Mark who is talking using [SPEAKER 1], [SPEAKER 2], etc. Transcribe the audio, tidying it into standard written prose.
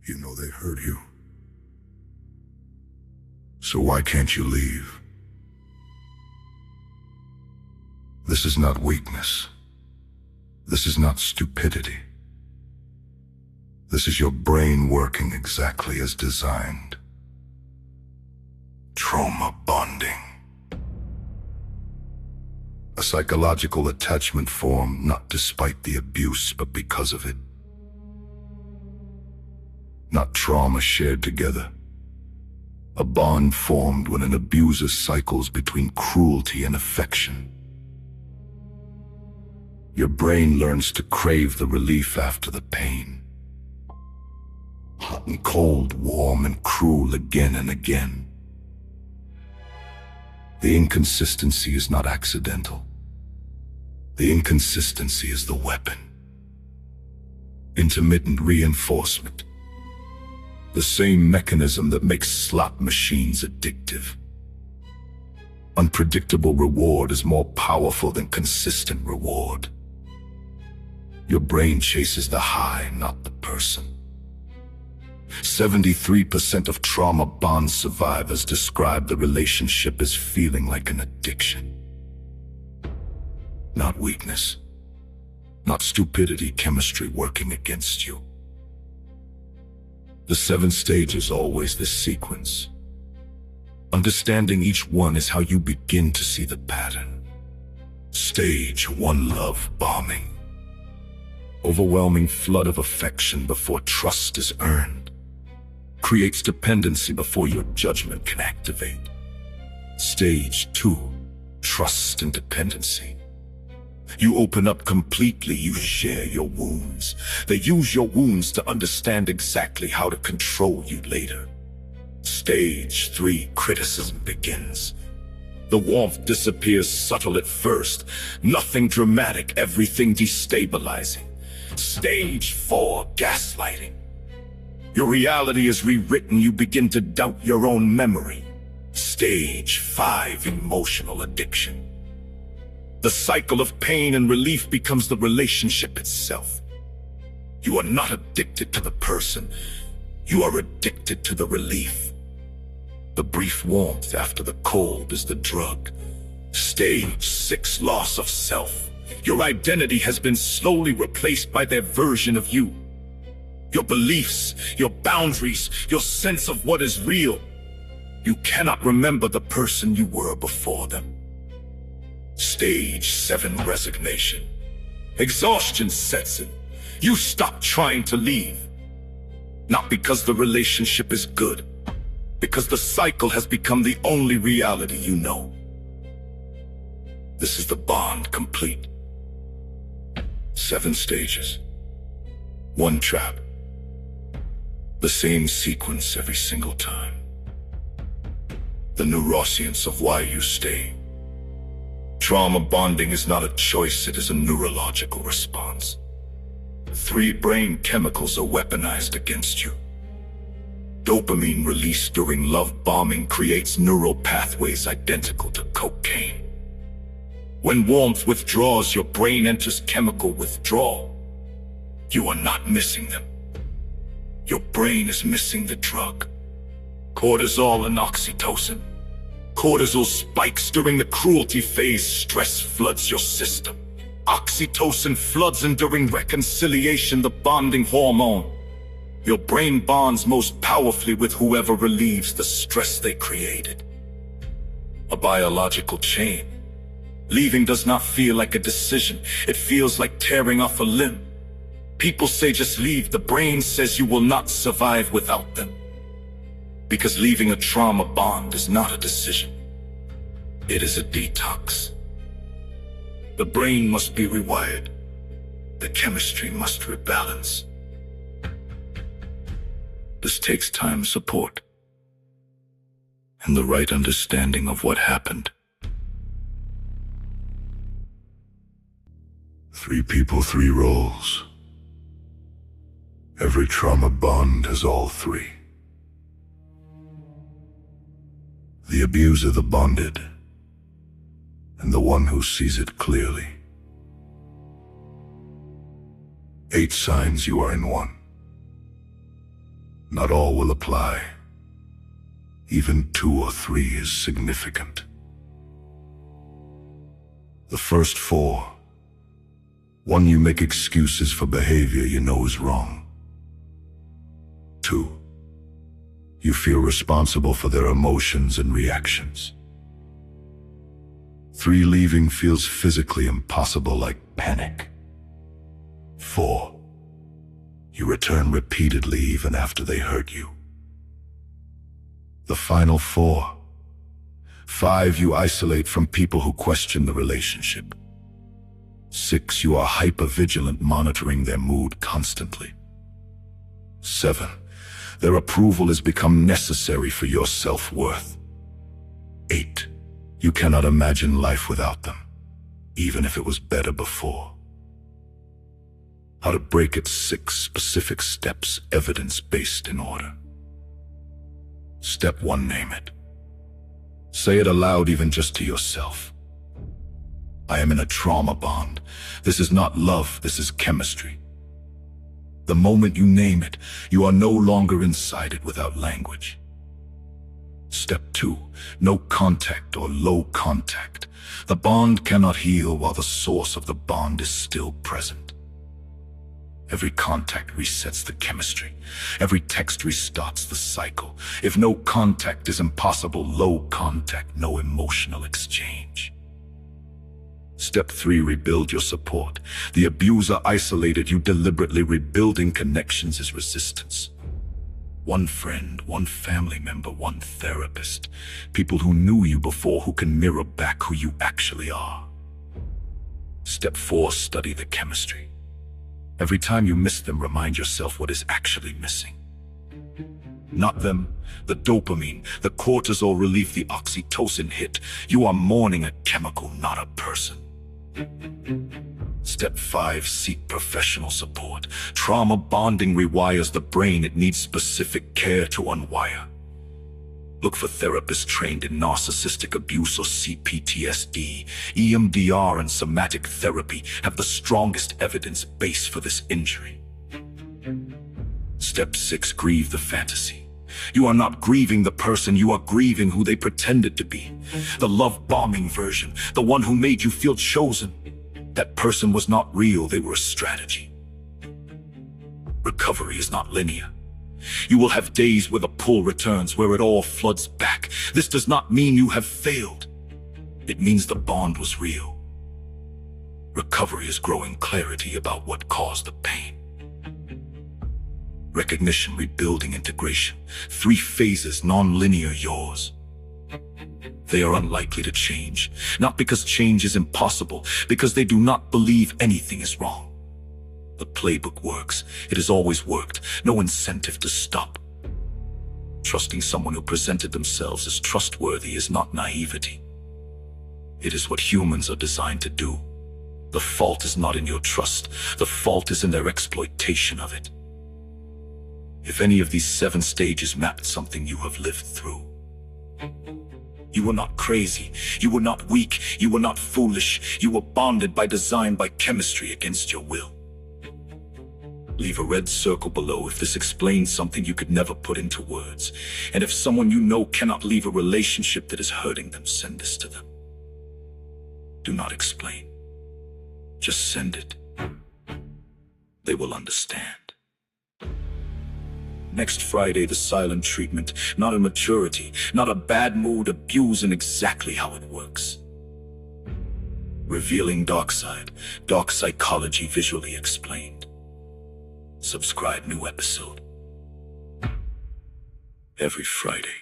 [SPEAKER 1] You know they hurt you. So why can't you leave? This is not weakness. This is not stupidity. This is your brain working exactly as designed. Trauma bonding. A psychological attachment formed not despite the abuse, but because of it. Not trauma shared together. A bond formed when an abuser cycles between cruelty and affection. Your brain learns to crave the relief after the pain. Hot and cold, warm and cruel again and again. The inconsistency is not accidental. The inconsistency is the weapon. Intermittent reinforcement. The same mechanism that makes slot machines addictive. Unpredictable reward is more powerful than consistent reward. Your brain chases the high, not the person. 73% of trauma bond survivors describe the relationship as feeling like an addiction. Not weakness, not stupidity, chemistry working against you. The 7 stages, always this sequence. Understanding each one is how you begin to see the pattern. Stage 1, love bombing. Overwhelming flood of affection before trust is earned. Creates dependency before your judgment can activate. Stage 2, trust and dependency. You open up completely, you share your wounds. They use your wounds to understand exactly how to control you later. Stage 3, criticism begins. The warmth disappears subtle at first, nothing dramatic, everything destabilizing. Stage 4, gaslighting. Your reality is rewritten, you begin to doubt your own memory. Stage 5, emotional addiction. The cycle of pain and relief becomes the relationship itself. You are not addicted to the person, you are addicted to the relief. The brief warmth after the cold is the drug. Stage 6, loss of self. Your identity has been slowly replaced by their version of you. Your beliefs, your boundaries, your sense of what is real. You cannot remember the person you were before them. Stage 7, resignation. Exhaustion sets in. You stop trying to leave. Not because the relationship is good, because the cycle has become the only reality you know. This is the bond complete. 7 stages. 1 trap. The same sequence every single time. The neuroscience of why you stay. Trauma bonding is not a choice, it is a neurological response. 3 brain chemicals are weaponized against you. Dopamine released during love bombing creates neural pathways identical to cocaine. When warmth withdraws, your brain enters chemical withdrawal. You are not missing them. Your brain is missing the drug. Cortisol and oxytocin. Cortisol spikes during the cruelty phase, stress floods your system. Oxytocin floods in during reconciliation, the bonding hormone. Your brain bonds most powerfully with whoever relieves the stress they created. A biological chain. Leaving does not feel like a decision, it feels like tearing off a limb. People say just leave, the brain says you will not survive without them. Because leaving a trauma bond is not a decision. It is a detox. The brain must be rewired. The chemistry must rebalance. This takes time, support, and the right understanding of what happened. 3 people, 3 roles. Every trauma bond has all 3. The abuser, the bonded, and the one who sees it clearly. 8 signs you are in one. Not all will apply. Even 2 or 3 is significant. The first 4. 1, you make excuses for behavior you know is wrong. 2, you feel responsible for their emotions and reactions. 3, leaving feels physically impossible, like panic. 4, you return repeatedly even after they hurt you. The final 4. 5, you isolate from people who question the relationship. 6, you are hyper-vigilant, monitoring their mood constantly. 7, their approval has become necessary for your self-worth. 8, you cannot imagine life without them, even if it was better before. How to break it: 6 specific steps, evidence-based in order. Step 1, name it. Say it aloud, even just to yourself. I am in a trauma bond. This is not love, this is chemistry. The moment you name it, you are no longer inside it without language. Step 2, no contact or low contact. The bond cannot heal while the source of the bond is still present. Every contact resets the chemistry. Every text restarts the cycle. If no contact is impossible, low contact, no emotional exchange. Step 3, rebuild your support. The abuser isolated you deliberately. Rebuilding connections is resistance. 1 friend, 1 family member, 1 therapist. People who knew you before, who can mirror back who you actually are. Step 4, study the chemistry. Every time you miss them, remind yourself what is actually missing. Not them, the dopamine, the cortisol relief, the oxytocin hit. You are mourning a chemical, not a person. Step 5, seek professional support. Trauma bonding rewires the brain. It needs specific care to unwire. Look for therapists trained in narcissistic abuse or CPTSD. EMDR and somatic therapy have the strongest evidence base for this injury. Step 6, grieve the fantasy. You are not grieving the person, you are grieving who they pretended to be. The love-bombing version, the one who made you feel chosen. That person was not real, they were a strategy. Recovery is not linear. You will have days where the pull returns, where it all floods back. This does not mean you have failed. It means the bond was real. Recovery is growing clarity about what caused the pain. Recognition, rebuilding, integration. 3 phases, non-linear, yours. They are unlikely to change, not because change is impossible, because they do not believe anything is wrong. The playbook works. It has always worked. No incentive to stop. Trusting someone who presented themselves as trustworthy is not naivety. It is what humans are designed to do. The fault is not in your trust. The fault is in their exploitation of it. If any of these 7 stages mapped something you have lived through. You were not crazy. You were not weak. You were not foolish. You were bonded by design, by chemistry, against your will. Leave a red circle below if this explains something you could never put into words. And if someone you know cannot leave a relationship that is hurting them, send this to them. Do not explain. Just send it. They will understand. Next Friday, the silent treatment. Not immaturity, not a bad mood, abuse, and exactly how it works. Revealing dark side, dark psychology visually explained. Subscribe, new episode every Friday.